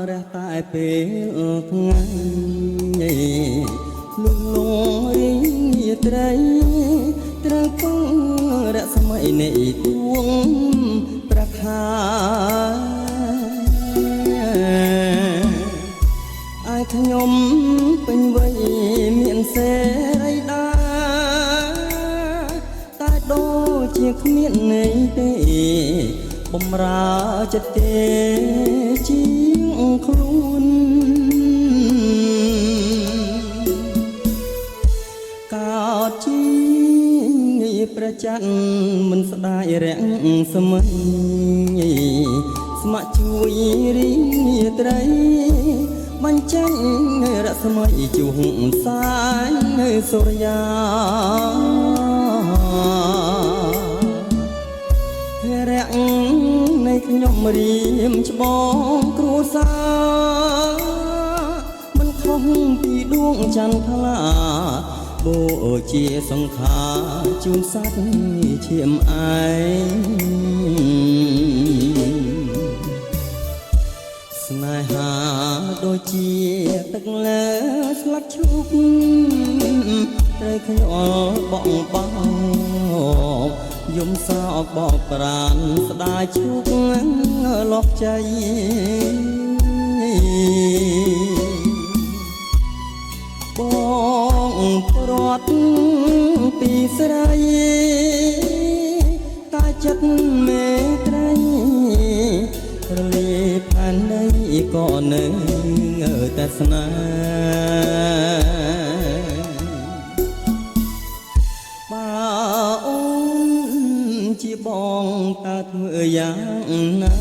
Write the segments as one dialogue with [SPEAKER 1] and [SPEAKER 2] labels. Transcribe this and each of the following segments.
[SPEAKER 1] រះតែពេលថ្ងៃលុំលងរីត្រីត្រូវពងរស្មីនៃទួងប្រខាឲ្យខ្ញុំពេញវ័យមានសេរីដាតែដូចជាគ្មានន័យទេបំរើចិត្តទេជាងខ្លួនកោតជាព្រះច័ន្ទមិនស្ដាយរាំងសម័យស្ម័គ្រជួយរីត្រីបញ្ចេញរស្មីជុះសាយសូរ្យារាក់នៃខ្ញុំរៀមច្បងគ្រួសារមិនខុសពីដួងចន្ទថ្លាបូជាសង្ខារជូនសត្វឈាមឯងស្នេហាដូចជាទឹកលើស្លាត់ឈូកត្រូវខ្យល់បងបងយំសោកបកប្រានស្ដាយឈូកលប់ใจបងព្រាត់ពីស្រីតែចិត្តមេត្រីរលាផានដីក៏នៅតែស្នេហ៍បើអូនជាបងតើធ្វើយ៉ាងណា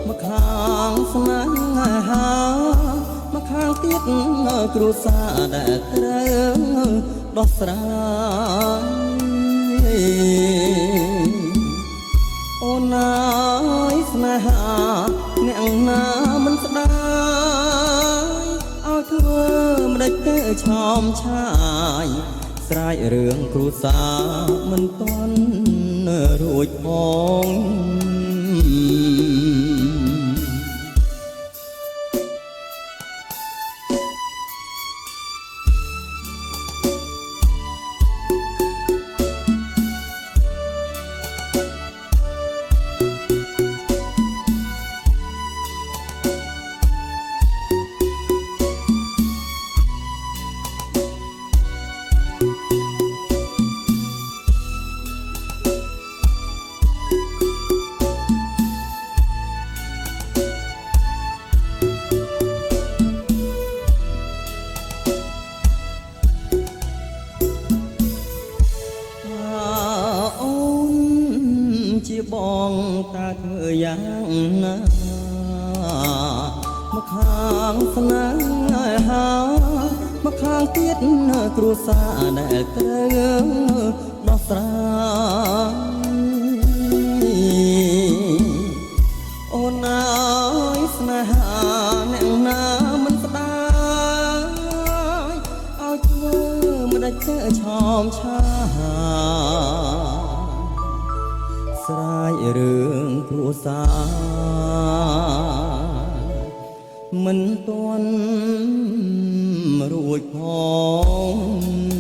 [SPEAKER 1] មកខាងស្នេហាមកខាងទៀតគ្រួសារដែលត្រូវដោះស្រាយអូនអើយស្នេហាអ្នកណាមិនស្ដាយឲ្យធ្វើមិនដេចទៅឆោមឆាយស្រែករឿងគ្រួសារមិនទាន់រួចផងជាបងតើធ្វើយ៉ាងណាមកខាងស្នេហាមកខាងទៀតគ្រួសារដែលត្រូវដោះស្រាយអូនអើយស្នេហាអ្នកណាមិនស្ដាយឲ្យធ្វើមិនដាច់ទៅឆោមឆាស្រែករឿងគ្រួសារមិនទាន់រួចផង